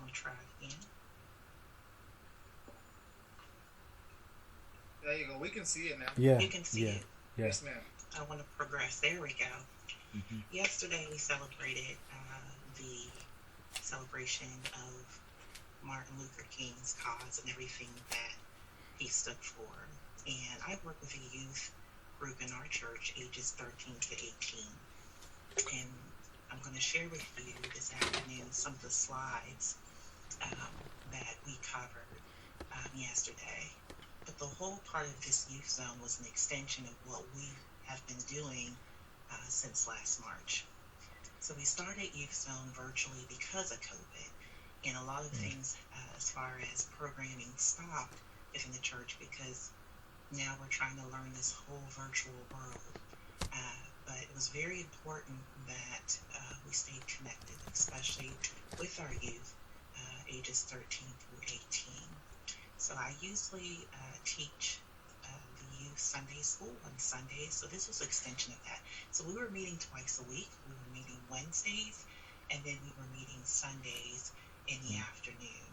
going to try it again. There you go. We can see it now. Yeah. You can see it. Yeah. Yes, ma'am. I want to progress. There we go. Mm-hmm. Yesterday we celebrated the celebration of Martin Luther King's cause and everything that he stood for. And I work with a youth group in our church, ages 13 to 18. And I'm going to share with you this afternoon some of the slides that we covered yesterday. But the whole part of this youth zone was an extension of what we have been doing since last March. So we started youth zone virtually because of COVID, and a lot of things as far as programming stopped within the church because now we're trying to learn this whole virtual world. But it was very important that we stayed connected, especially with our youth, ages 13 through 18. So I usually teach the youth Sunday school on Sundays. So this was an extension of that. So we were meeting twice a week. We were meeting Wednesdays, and then we were meeting Sundays in the afternoon.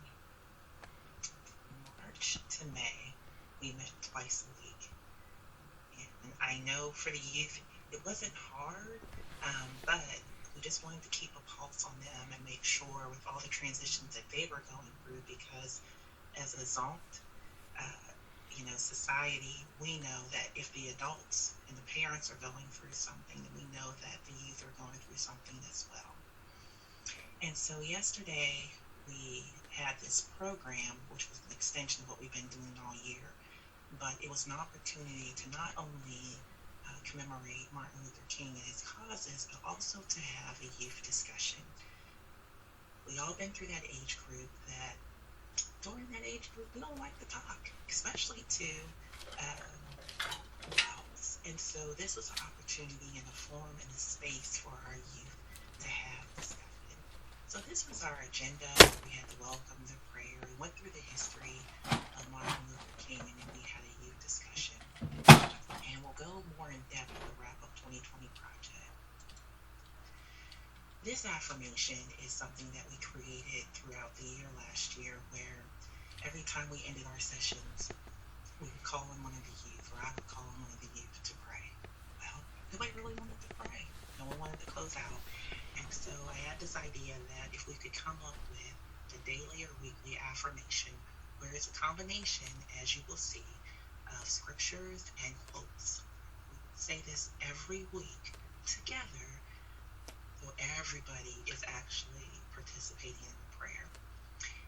March to May, we met twice a week. And I know for the youth, it wasn't hard, but we just wanted to keep a pulse on them and make sure with all the transitions that they were going through, because as a zoned, society, we know that if the adults and the parents are going through something, then we know that the youth are going through something as well. And so yesterday we had this program, which was an extension of what we've been doing all year, but it was an opportunity to not only commemorate Martin Luther King and his causes, but also to have a youth discussion. We all been through that age group that during that age group, we don't like to talk, especially to adults. And so this was an opportunity and a forum and a space for our youth to have discussion. So this was our agenda. We had the welcome, the prayer. We went through the history of Martin Luther King, and then we had a youth discussion. And we'll go more in depth with the wrap-up 2020 project. This affirmation is something that we created throughout the year last year, where every time we ended our sessions, we would call on one of the youth, or I would call on one of the youth to pray. Well, nobody really wanted to pray. No one wanted to close out. And so I had this idea that if we could come up with a daily or weekly affirmation, where it's a combination, as you will see, of scriptures and quotes. We say this every week together, so everybody is actually participating in the prayer.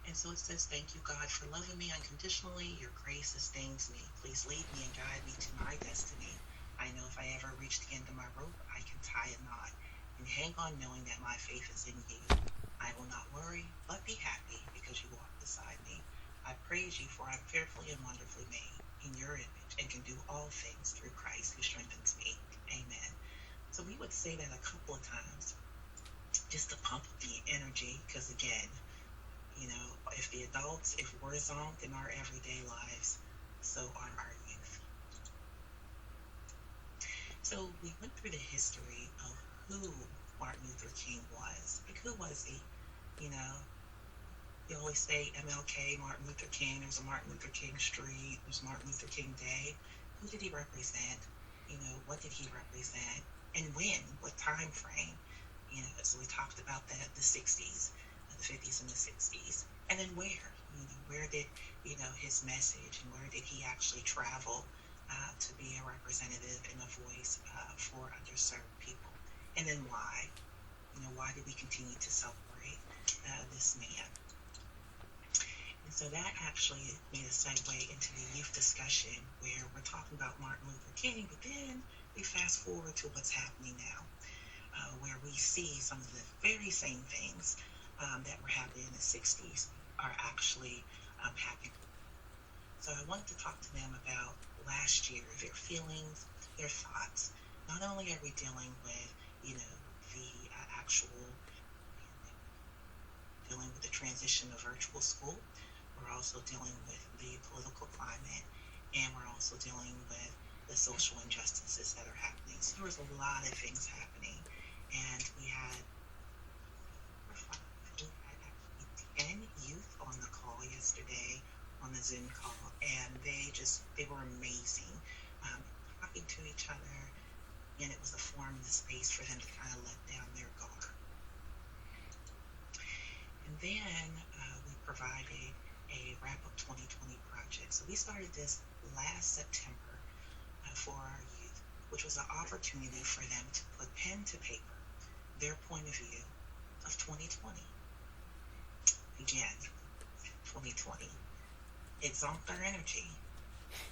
And so it says, "Thank you, God, for loving me unconditionally. Your grace sustains me. Please lead me and guide me to my destiny. I know if I ever reach the end of my rope, I can tie a knot and hang on knowing that my faith is in you. I will not worry, but be happy because you walk beside me. I praise you, for I'm fearfully and wonderfully made in your image and can do all things through Christ who strengthens me. Amen." So we would say that a couple of times just to pump up the energy, because again, if the adults, if we're zoned in our everyday lives, so are our youth. So we went through the history of who Martin Luther King was. Like, who was he? You always say MLK, Martin Luther King. There's a Martin Luther King Street. There's Martin Luther King Day. Who did he represent? What did he represent? And when? What time frame? So we talked about that, the 60s, the 50s and the 60s. And then where did, his message, and where did he actually travel to be a representative and a voice for underserved people? And then why? Why did we continue to celebrate this man? And so that actually made a segue into the youth discussion, where we're talking about Martin Luther King, but then we fast forward to what's happening now, where we see some of the very same things that were happening in the 60s are actually happening. So I wanted to talk to them about last year, their feelings, their thoughts. Not only are we dealing with, the actual dealing with the transition of virtual school, we're also dealing with the political climate, and we're also dealing with the social injustices that are happening. So there was a lot of things happening, and we had actually 10 opportunities for them to kind of let down their guard. And then we provided a wrap-up 2020 project. So we started this last September for our youth, which was an opportunity for them to put pen to paper, their point of view of 2020. Again, 2020. It zonked our energy.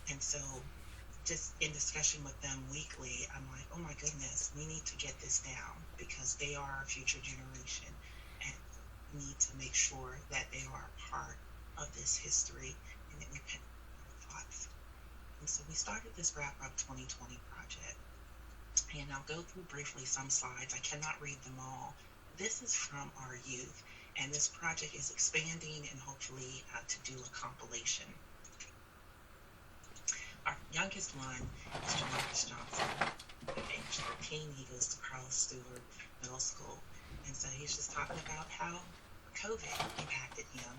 And so just in discussion with them weekly, I'm like, oh my goodness, we need to get this down because they are our future generation and we need to make sure that they are a part of this history and that we pen their thoughts. And so we started this Wrap Up 2020 project. And I'll go through briefly some slides. I cannot read them all. This is from our youth, and this project is expanding and hopefully to do a compilation. Our youngest one is Jamarcus Johnson, age 13. He goes to Carl Stewart Middle School. And so he's just talking about how COVID impacted him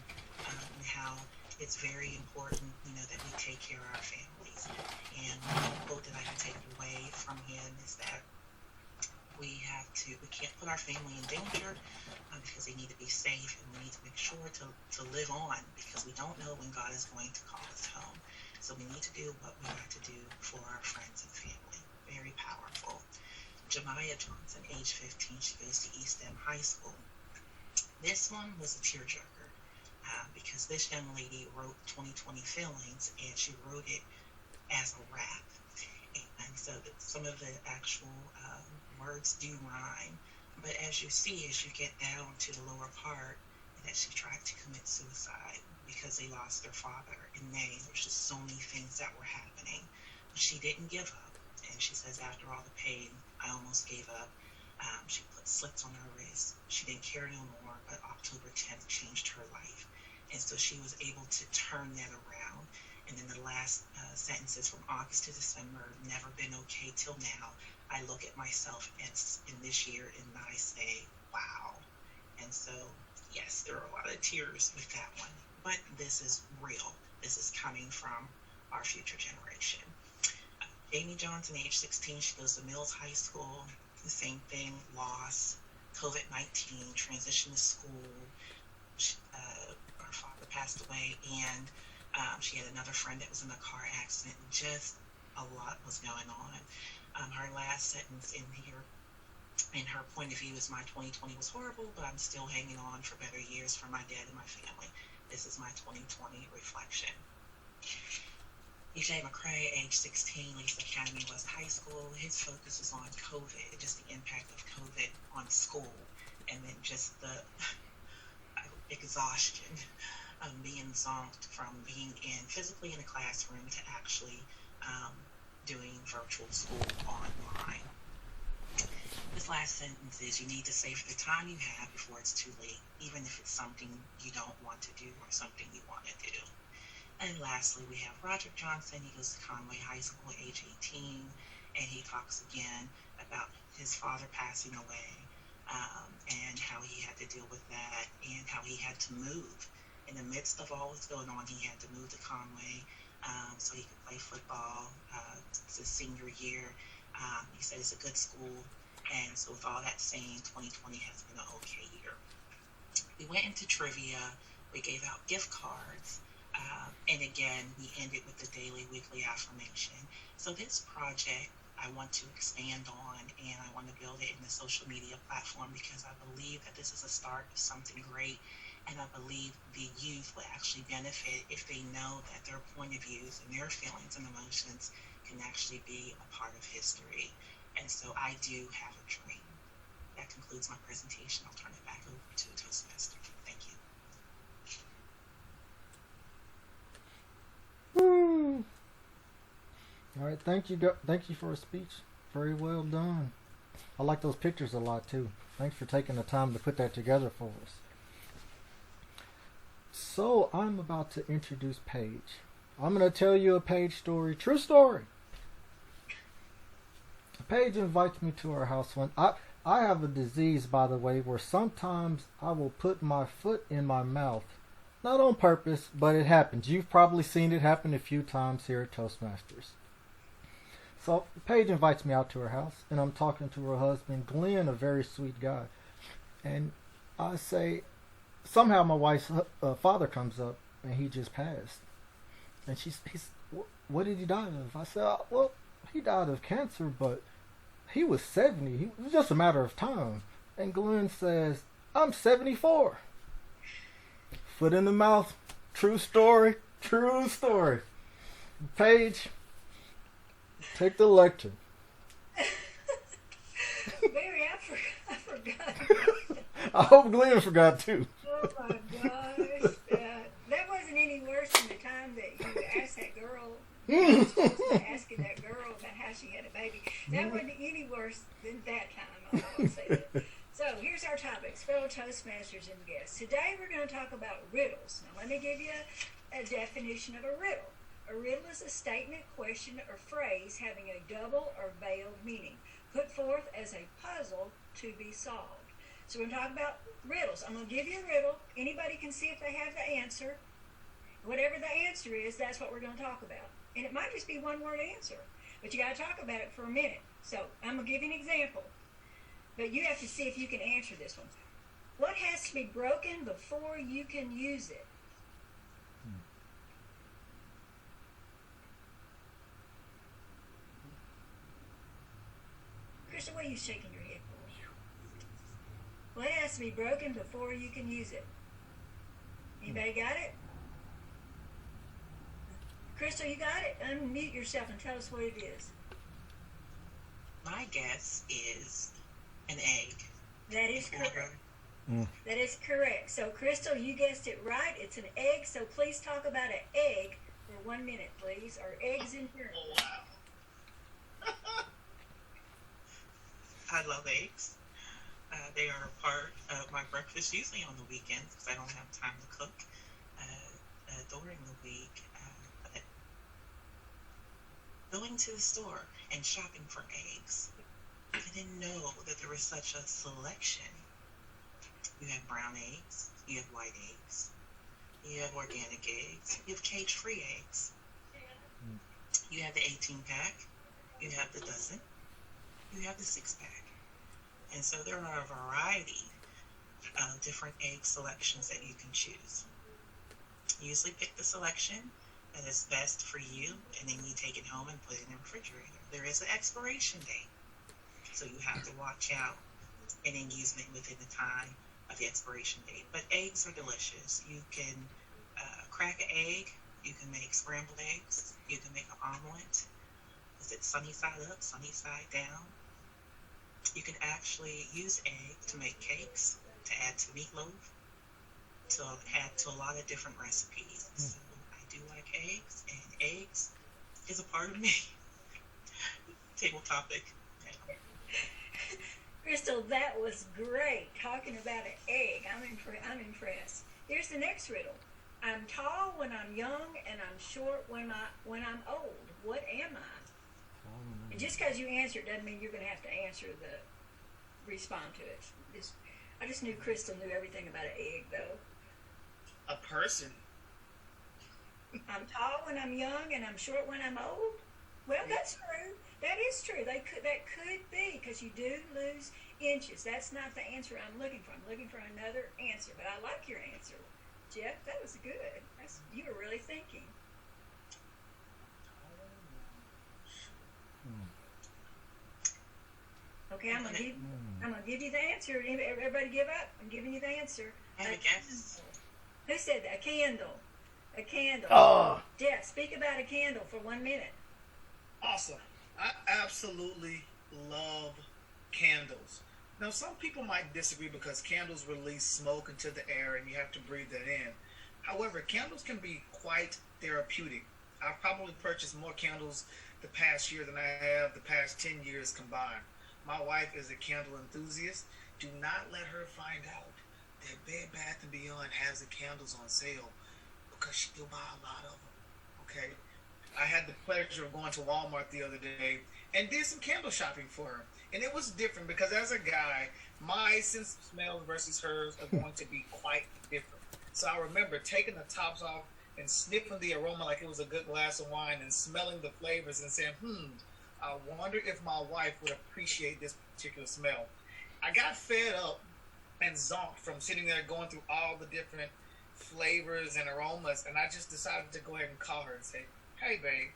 and how it's very important, that we take care of our families. And one quote that I can take away from him is that we can't put our family in danger because they need to be safe, and we need to make sure to live on because we don't know when God is going to call us home. So we need to do what we have to do for our friends and family. Very powerful. Jemiah Johnson, age 15, she goes to East End High School. This one was a tearjerker because this young lady wrote 2020 feelings, and she wrote it as a rap. And so some of the actual words do rhyme. But as you see, as you get down to the lower part, that she tried to commit suicide because they lost their father in May. There's just so many things that were happening. But she didn't give up. And she says, after all the pain, I almost gave up. She put slits on her wrist. She didn't care no more, but October 10th changed her life. And so she was able to turn that around. And then the last sentences from August to December, never been okay till now. I look at myself in this year and I say, wow. And so, yes, there are a lot of tears with that one. But this is real. This is coming from our future generation. Amy Johnson, age 16, she goes to Mills High School. The same thing, loss, COVID-19, transition to school. Her father passed away, and she had another friend that was in a car accident. Just a lot was going on. Her last sentence in here, in her point of view, is my 2020 was horrible, but I'm still hanging on for better years for my dad and my family. This is my 2020 reflection. EJ McCrae, age 16, leaves Academy West High School. His focus is on COVID, just the impact of COVID on school, and then just the exhaustion of being zonked from being physically in a classroom to actually doing virtual school online. This last sentence is, you need to save the time you have before it's too late, even if it's something you don't want to do or something you want to do. And lastly, we have Roderick Johnson. He goes to Conway High School, age 18, and he talks again about his father passing away and how he had to deal with that and how he had to move. In the midst of all that's going on, he had to move to Conway so he could play football. It's his senior year. He said it's a good school. And so with all that saying, 2020 has been an okay year. We went into trivia. We gave out gift cards. And again, we ended with the daily, weekly affirmation. So this project I want to expand on, and I want to build it in the social media platform because I believe that this is a start of something great. And I believe the youth will actually benefit if they know that their point of views and their feelings and emotions can actually be a part of history. And so I do have a dream. That concludes my presentation. I'll turn it back over to Toastmaster. Thank you. Woo. All right, thank you for a speech. Very well done. I like those pictures a lot too. Thanks for taking the time to put that together for us. So I'm about to introduce Paige. I'm going to tell you a Paige story, true story. Paige invites me to her house one. I have a disease, by the way, where sometimes I will put my foot in my mouth. Not on purpose, but it happens. You've probably seen it happen a few times here at Toastmasters. So Paige invites me out to her house, and I'm talking to her husband, Glenn, a very sweet guy. And I say, somehow my wife's father comes up, and he just passed. And what did he die of? I said, well, he died of cancer, but he was 70. It was just a matter of time. And Glenn says, I'm 74. Foot in the mouth. True story. True story. Paige, take the lecture. Barry, I forgot. I hope Glenn forgot too. Oh my gosh. That wasn't any worse than the time that you asked that girl, asking that girl about how she had a baby. That wasn't any worse than that time, I'll say that. So here's our topics, fellow Toastmasters and guests. Today we're going to talk about riddles. Now let me give you a definition of a riddle. A riddle is a statement, question, or phrase having a double or veiled meaning, put forth as a puzzle to be solved. So we're going to talk about riddles. I'm going to give you a riddle. Anybody can see if they have the answer. Whatever the answer is, that's what we're going to talk about. And it might just be one word answer, but you got to talk about it for a minute. So I'm going to give you an example, but you have to see if you can answer this one. What has to be broken before you can use it? Krista, what are you shaking your head for? What has to be broken before you can use it? Anybody got it? Crystal, you got it? Unmute yourself and tell us what it is. My guess is an egg. That is correct. That is correct. So, Crystal, you guessed it right. It's an egg. So, please talk about an egg for 1 minute, please. Or eggs in here. Oh, wow. I love eggs. They are a part of my breakfast, usually on the weekends, because I don't have time to cook during the week. But going to the store and shopping for eggs, I didn't know that there was such a selection. You have brown eggs, you have white eggs, you have organic eggs, you have cage-free eggs. You have the 18-pack, you have the dozen, you have the 6-pack. And so there are a variety of different egg selections that you can choose. You usually pick the selection that is best for you, and then you take it home and put it in the refrigerator. There is an expiration date, so you have to watch out and then use it within the time of the expiration date. But eggs are delicious. You can crack an egg, you can make scrambled eggs, you can make an omelet. Is it sunny side up, sunny side down? You can actually use egg to make cakes, to add to meatloaf, to add to a lot of different recipes. So I do like eggs, and eggs is a part of me. Table topic. Yeah. Crystal, that was great. Talking about an egg. I'm impressed. Here's the next riddle. I'm tall when I'm young, and I'm short when I'm old. What am I? And just because you answer it doesn't mean you're going to have to respond to it. I just knew Crystal knew everything about an egg, though. A person. I'm tall when I'm young and I'm short when I'm old. Well, that's true. That is true. That could be, because you do lose inches. That's not the answer I'm looking for. I'm looking for another answer. But I like your answer, Jeff. That was good. You were really thinking. Okay, I'm gonna give you the answer. Everybody give up. I'm giving you the answer. I guess. Who said that? A candle. A candle. Oh. Jeff, speak about a candle for 1 minute. Awesome. I absolutely love candles. Now, some people might disagree because candles release smoke into the air and you have to breathe that in. However, candles can be quite therapeutic. I've probably purchased more candles the past year than I have the past 10 years combined. My wife is a candle enthusiast. Do not let her find out that Bed Bath & Beyond has the candles on sale, because she'll buy a lot of them. Okay? I had the pleasure of going to Walmart the other day and did some candle shopping for her. And it was different because as a guy, my sense of smell versus hers are going to be quite different. So I remember taking the tops off and sniffing the aroma like it was a good glass of wine and smelling the flavors and saying, I wonder if my wife would appreciate this particular smell. I got fed up and zonked from sitting there going through all the different flavors and aromas, and I just decided to go ahead and call her and say, hey, babe,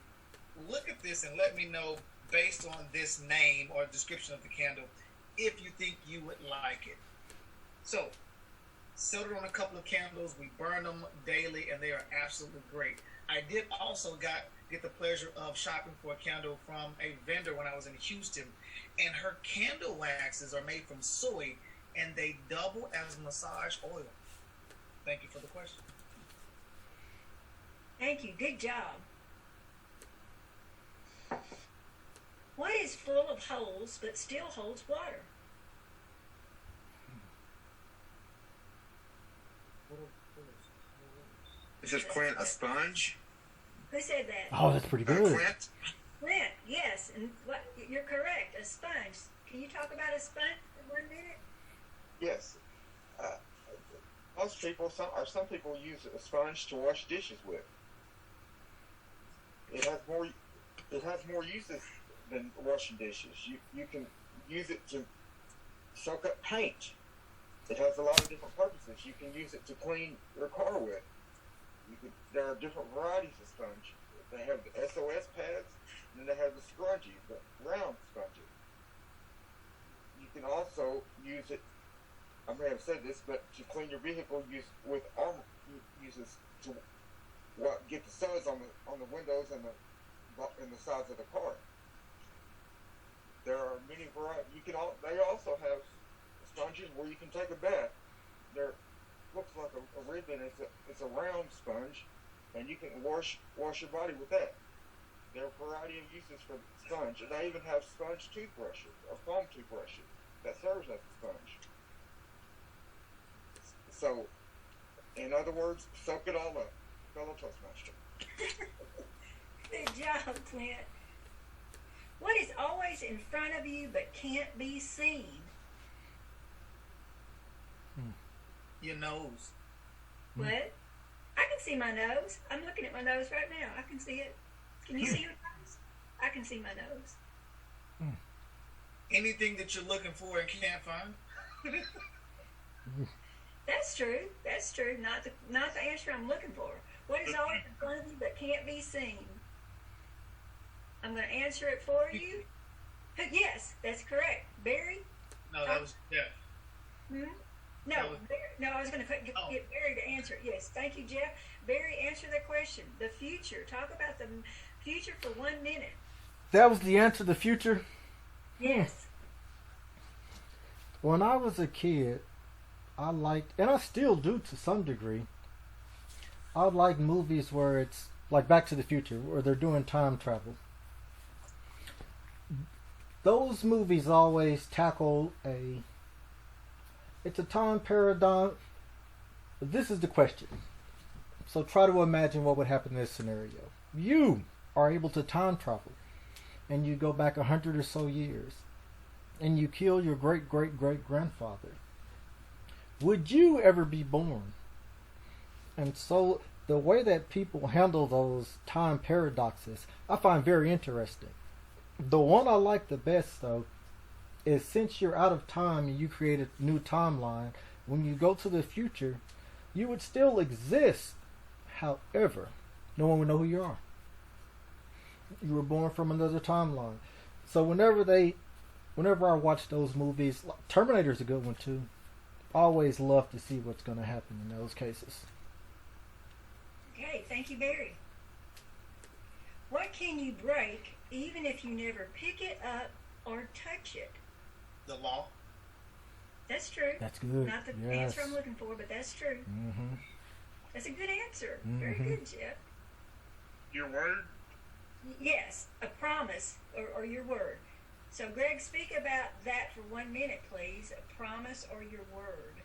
look at this and let me know, based on this name or description of the candle, if you think you would like it. So, settled on a couple of candles. We burn them daily, and they are absolutely great. I did also get the pleasure of shopping for a candle from a vendor when I was in Houston, and her candle waxes are made from soy, and they double as massage oil. Thank you for the question. Thank you. Good job. What is full of holes but still holds water? This is Clint, a sponge. Who said that? Oh, that's pretty good. Clint. Clint, yes. And you're correct. A sponge. Can you talk about a sponge for 1 minute? Yes. Most people, some people use a sponge to wash dishes with. It has more uses than washing dishes. You can use it to soak up paint. It has a lot of different purposes. You can use it to clean your car with. There are different varieties of sponge. They have the SOS pads, and then they have the scrunchies, the round sponges. You can also use it, I may have said this, but to clean your vehicle with armor, uses to get the suds on the windows and the sides of the car. There are many varieties. They also have sponges where you can take a bath. Looks like a ribbon. It's a round sponge, and you can wash your body with that. There are a variety of uses for the sponge, and they even have sponge toothbrushes or foam toothbrushes that serves as a sponge. So, in other words, soak it all up, fellow Toastmaster. Good job, Clint. What is always in front of you but can't be seen? Your nose. What? I can see my nose. I'm looking at my nose right now. I can see it. Can you see your nose? I can see my nose. Anything that you're looking for and can't find. That's true. That's true. Not the answer I'm looking for. What is always in front of you but can't be seen? I'm going to answer it for you. Yes, that's correct. Barry? No, that was Jeff. No, I was going to get Barry to answer it. Yes, thank you, Jeff. Barry, answer the question. The future. Talk about the future for 1 minute. That was the answer, the future? Yes. When I was a kid, I liked, and I still do to some degree, I like movies where it's like Back to the Future, where they're doing time travel. Those movies always tackle it's a time paradigm. This is the question. So try to imagine what would happen in this scenario. You are able to time travel, and you go back 100 or so years, and you kill your great-great-great-grandfather. Would you ever be born? And so the way that people handle those time paradoxes, I find very interesting. The one I like the best, though, is since you're out of time and you create a new timeline, when you go to the future, you would still exist. However, no one would know who you are. You were born from another timeline. So whenever I watch those movies, Terminator's a good one too. I always love to see what's going to happen in those cases. Okay, thank you, Barry. What can you break even if you never pick it up or touch it? The law. That's true. That's good. Not the Yes. answer I'm looking for, but that's true. Mm-hmm. That's a good answer. Very good, Jeff. Your word? Yes, a promise or your word. So, Greg, speak about that for 1 minute, please. A promise or your word.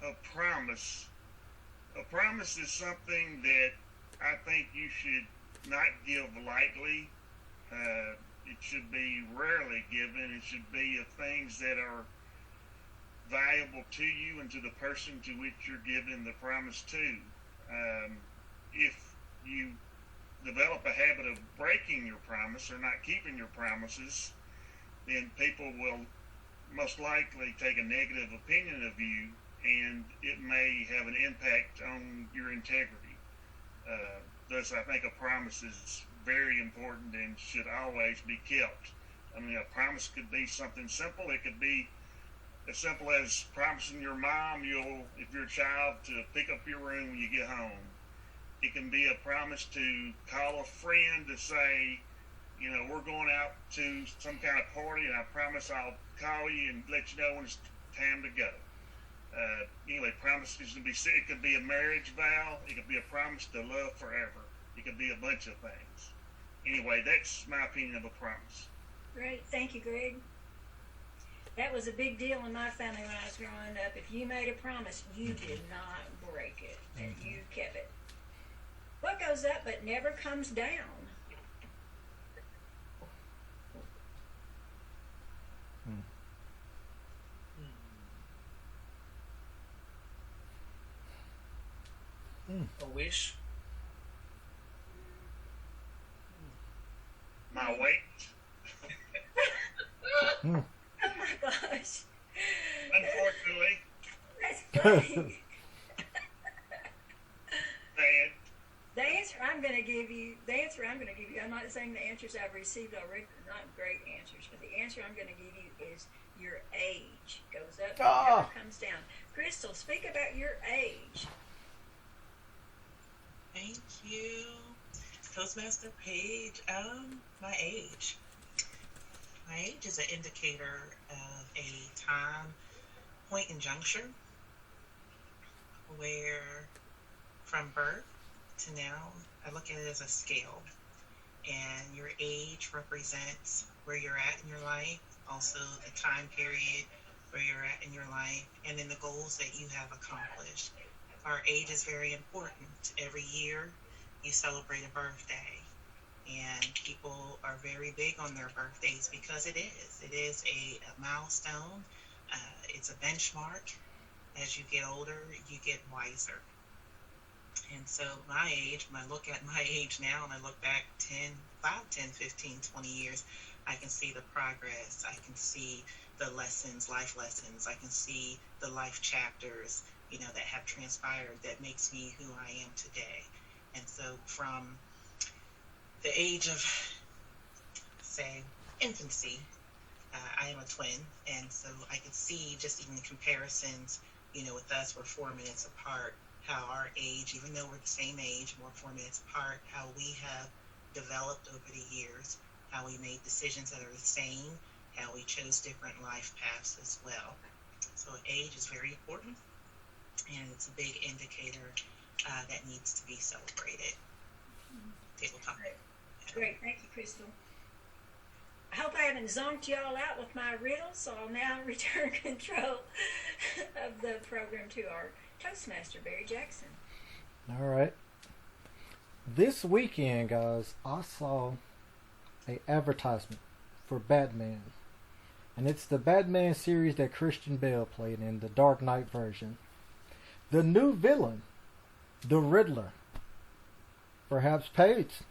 A promise. A promise is something that I think you should not give lightly. It should be rarely given. It should be of things that are valuable to you and to the person to which you're giving the promise to. If you develop a habit of breaking your promise or not keeping your promises, then people will most likely take a negative opinion of you, and it may have an impact on your integrity. Thus, I think a promise is very important and should always be kept. I mean, a promise could be something simple. It could be as simple as promising your mom if you're a child, to pick up your room when you get home. It can be a promise to call a friend to say, we're going out to some kind of party, and I promise I'll call you and let you know when it's time to go. Promises can be, it could be a marriage vow. It could be a promise to love forever. It could be a bunch of things. Anyway, that's my opinion of a promise. Great. Thank you, Greg. That was a big deal in my family when I was growing up. If you made a promise, you did not break it, and you kept it. What goes up but never comes down? A wish. My weight. Oh my gosh. Unfortunately. That's funny. Bad. The answer I'm going to give you, I'm not saying the answers I've received already are not great answers, but the answer I'm going to give you is your age goes up and never comes down. Crystal, speak about your age. Thank you, Toastmaster Paige. My age. My age is an indicator of a time, point, and juncture where, from birth to now, I look at it as a scale. And your age represents where you're at in your life, also the time period where you're at in your life, and then the goals that you have accomplished. Our age is very important. Every year you celebrate a birthday, and people are very big on their birthdays because it is a milestone. It's a benchmark. As you get older, you get wiser. And so my age, when I look at my age now and I look back 5, 10, 15, 20 years, I can see the progress. I can see the lessons, life lessons. I can see the life chapters, that have transpired that makes me who I am today. And so from the age of, say, infancy, I am a twin, and so I could see just even the comparisons, with us, we're 4 minutes apart, how our age, even though we're the same age, we're 4 minutes apart, how we have developed over the years, how we made decisions that are the same, how we chose different life paths as well. So age is very important, and it's a big indicator that needs to be celebrated. Tabletop. Great. Thank you, Crystal. I hope I haven't zonked y'all out with my riddle, so I'll now return control of the program to our Toastmaster, Barry Jackson. All right. This weekend, guys, I saw a advertisement for Batman. And it's the Batman series that Christian Bale played in, the Dark Knight version. The new villain, the Riddler. Perhaps Paige,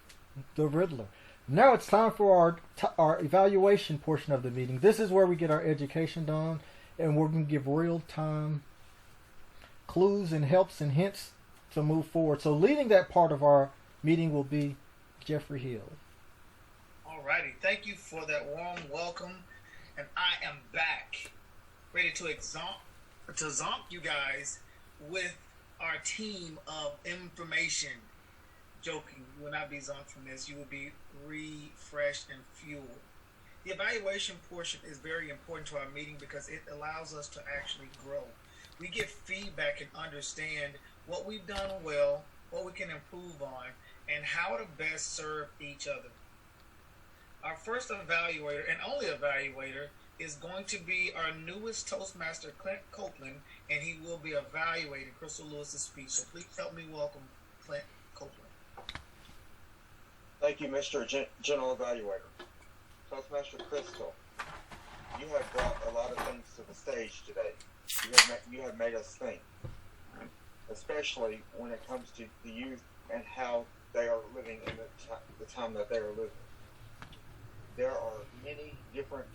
the Riddler. Now it's time for our evaluation portion of the meeting. This is where we get our education done, and we're going to give real-time clues and helps and hints to move forward. So leading that part of our meeting will be Jeffrey Hill. Alrighty, thank you for that warm welcome, and I am back, ready to zonk you guys with our team of information. Joking, you will not be zonked from this. You will be refreshed and fueled. The evaluation portion is very important to our meeting because it allows us to actually grow. We get feedback and understand what we've done well, what we can improve on, and how to best serve each other. Our first evaluator and only evaluator is going to be our newest Toastmaster, Clint Copeland, and he will be evaluating Crystal Lewis's speech. So please help me welcome Clint Copeland. Thank you, Mr. General Evaluator. Toastmaster Crystal, you have brought a lot of things to the stage today. You have made us think, especially when it comes to the youth and how they are living in the time that they are living. There are many different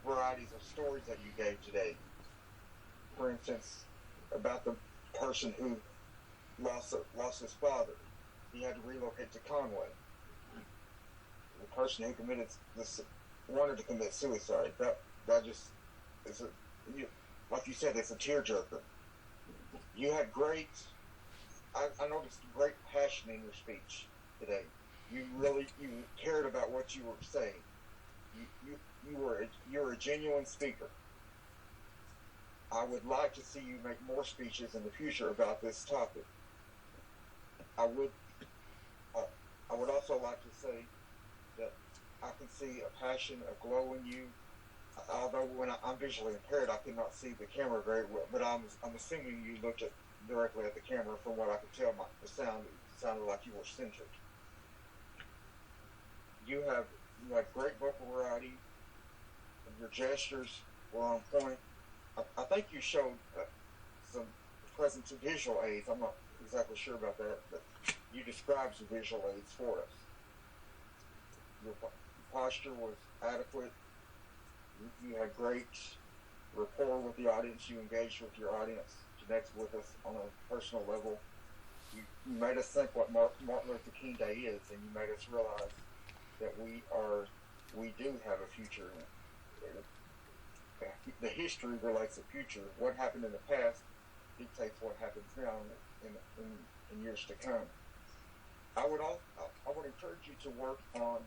varieties of stories that you gave today. For instance, about the person who lost his father. He had to relocate to Conway. The person who wanted to commit suicide. That just is like you said, it's a tearjerker. You had I noticed great passion in your speech today. You cared about what you were saying. You're a genuine speaker. I would like to see you make more speeches in the future about this topic. I would also like to say that I can see a passion, a glow in you. Although when I'm visually impaired, I cannot see the camera very well, but I'm assuming you looked directly at the camera. From what I could tell, the sound sounded like you were centered. You have great vocal variety. Your gestures were on point. I think you showed some presence of visual aids. I'm not exactly sure about that, but you described some visual aids for us. Your posture was adequate. You had great rapport with the audience. You engaged with your audience, connected with us on a personal level. You made us think what Martin Luther King Day is, and you made us realize that we do have a future. The history relates to the future. What happened in the past dictates what happens now in years to come. I would encourage you to work on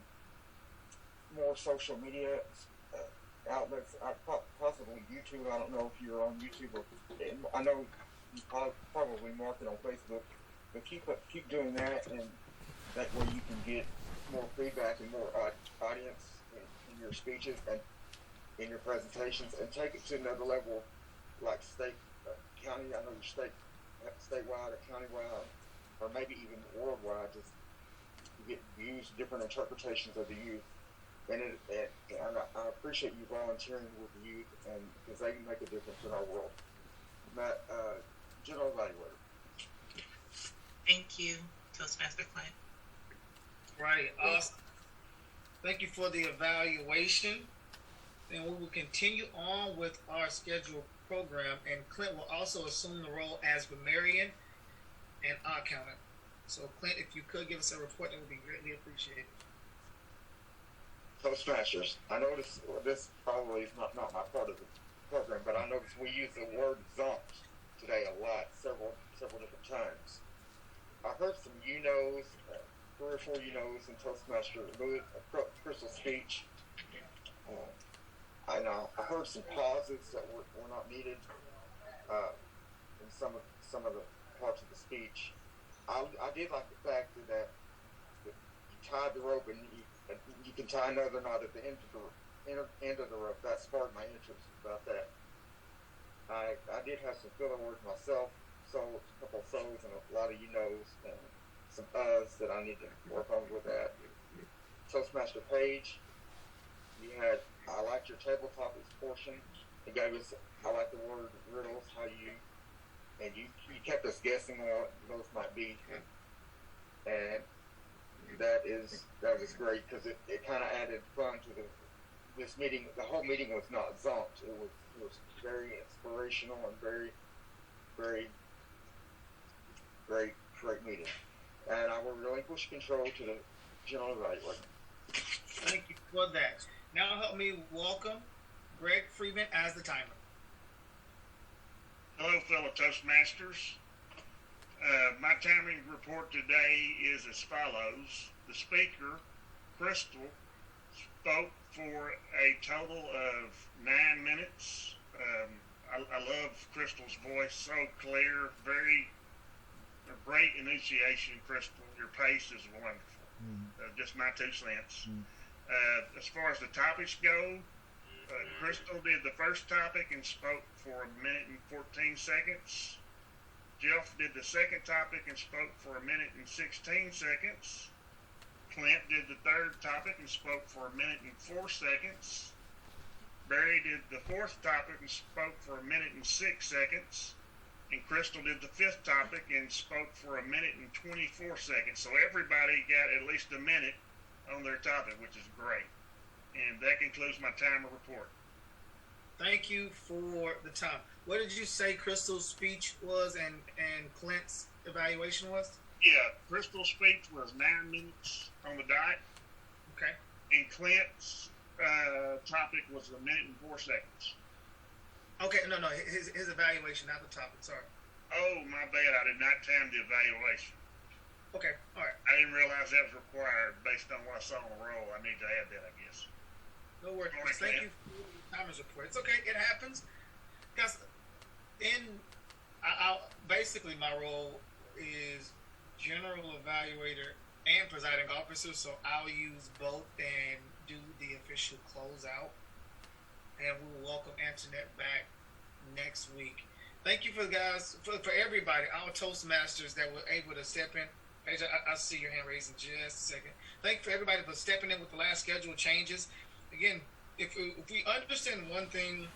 more social media outlets, possibly YouTube. I don't know if you're on YouTube, I know you probably market on Facebook, but keep doing that, and that way you can get more feedback and more audience in your speeches and in your presentations, and take it to another level, like state, county. I know your statewide or countywide, or maybe even worldwide. Just to get views, different interpretations of the youth. And I appreciate you volunteering with the youth, and because they can make a difference in our world. Matt, General Evaluator. Thank you, Toastmaster Clint. Right. Awesome. Thank you for the evaluation. And we will continue on with our scheduled program, and Clint will also assume the role as grammarian and accountant. So, Clint, if you could give us a report, that would be greatly appreciated. Toastmasters. I noticed this probably is not my part of the program, but I noticed we use the word zonked today a lot, several different times. I heard some you-knows, 3 or 4 you-knows in Toastmaster Crystal's speech. I heard some pauses that were not needed in some of the parts of the speech. I did like the fact that you tied the rope, and you can tie another knot at the end of the rope. That sparked my interest about that. I did have some filler words myself, so a couple of so's and a lot of you-knows and some uhs that I need to work on with that. Toastmaster Paige, I liked your table topics portion. It gave us, I like the word riddles, you kept us guessing on what those might be. And that was great, because it kind of added fun to this meeting. The whole meeting was not zonked. It was very inspirational and very, very great meeting. And I will relinquish control to the General Evaluator. Thank you for that. Now help me welcome Greg Freeman as the timer. Hello, fellow Toastmasters. My timing report today is as follows. The speaker, Crystal, spoke for a total of 9 minutes. I love Crystal's voice, so clear, very great enunciation, Crystal. Your pace is wonderful. Just my 2 cents. As far as the topics go, Crystal did the first topic and spoke for 1 minute and 14 seconds. Jeff did the second topic and spoke for 1 minute and 16 seconds. Clint did the third topic and spoke for 1 minute and 4 seconds. Barry did the fourth topic and spoke for 1 minute and 6 seconds. and Crystal did the 5th topic and spoke for 1 minute and 24 seconds. So everybody got at least a minute on their topic, which is great. And that concludes my timer report. Thank you for the time. What did you say Crystal's speech was and Clint's evaluation was? Yeah, Crystal's speech was 9 minutes on the dot. Okay. And Clint's topic was 1 minute and 4 seconds. Okay, no, his evaluation, not the topic, sorry. Oh, my bad. I did not time the evaluation. Okay, all right. I didn't realize that was required based on what I saw on the roll. I need to add that, I guess. No worries. All right, Thank man. you for the timer's report. It's okay. It happens. Because basically my role is general evaluator and presiding officer, so I'll use both and do the official closeout. And we'll welcome Antoinette back next week. Thank you for everybody, our Toastmasters that were able to step in. Paige, I see your hand raised in just a second. Thank you for everybody for stepping in with the last schedule changes. Again, if we understand one thing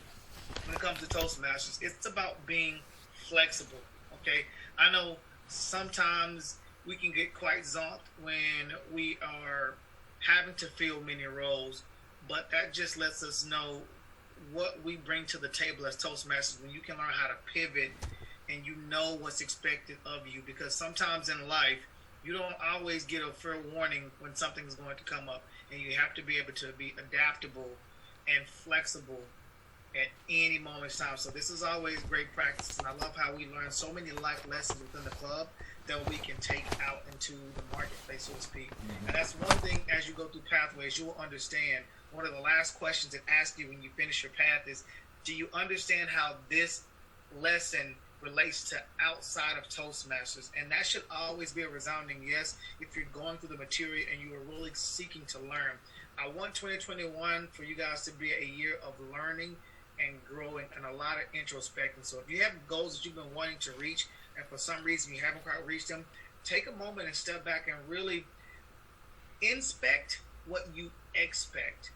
when it comes to Toastmasters, it's about being flexible, okay? I know sometimes we can get quite zonked when we are having to fill many roles, but that just lets us know what we bring to the table as Toastmasters when you can learn how to pivot and you know what's expected of you, because sometimes in life you don't always get a fair warning when something's going to come up, and you have to be able to be adaptable and flexible at any moment in time. So this is always great practice, and I love how we learn so many life lessons within the club that we can take out into the marketplace, so to speak. Mm-hmm. And that's one thing, as you go through pathways, you will understand. One of the last questions it asks you when you finish your path is, do you understand how this lesson relates to outside of Toastmasters? And that should always be a resounding yes if you're going through the material and you are really seeking to learn. I want 2021 for you guys to be a year of learning and growing and a lot of introspection. So if you have goals that you've been wanting to reach and for some reason you haven't quite reached them, take a moment and step back and really inspect what you expect.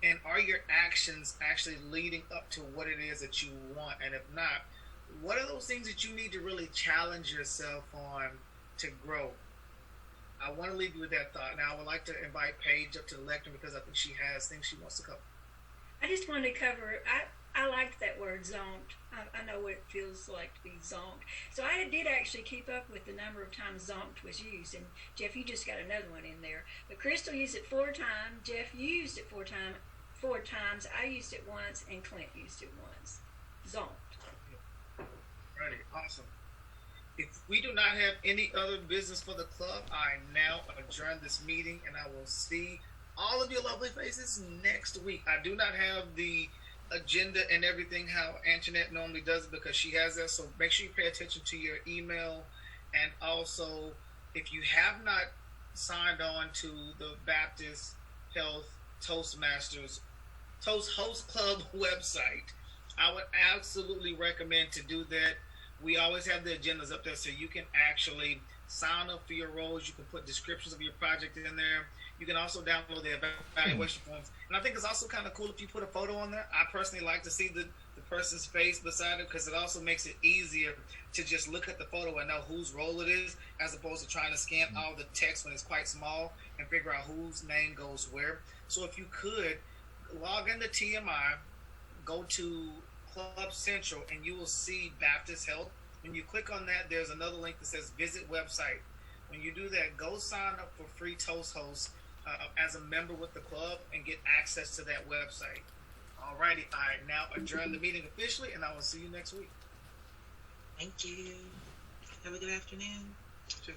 And are your actions actually leading up to what it is that you want? And if not, what are those things that you need to really challenge yourself on to grow? I want to leave you with that thought. Now, I would like to invite Paige up to the lectern because I think she has things she wants to cover. I just wanted to cover, I liked that word zonked. I know what it feels like to be zonked. So I did actually keep up with the number of times zonked was used. And Jeff, you just got another one in there. But Crystal used it 4 times. Jeff, you used it 4 times. I used it once, and Clint used it once. Zonked. Alrighty, awesome. If we do not have any other business for the club, I now adjourn this meeting, and I will see all of your lovely faces next week. I do not have the agenda and everything how Antoinette normally does it because she has that, so make sure you pay attention to your email. And also, if you have not signed on to the Baptist Health Toastmasters Toast Host Club website, I would absolutely recommend to do that. We always have the agendas up there so you can actually sign up for your roles. You can put descriptions of your project in there. You can also download the evaluation forms. And I think it's also kind of cool if you put a photo on there. I personally like to see the person's face beside it because it also makes it easier to just look at the photo and know whose role it is as opposed to trying to scan all the text when it's quite small and figure out whose name goes where. So if you could, log into TMI, go to Club Central, and you will see Baptist Health. When you click on that, there's another link that says Visit Website. When you do that, go sign up for free Toast Hosts as a member with the club and get access to that website. Alrighty, I now adjourn the meeting officially, and I will see you next week. Thank you. Have a good afternoon. You too.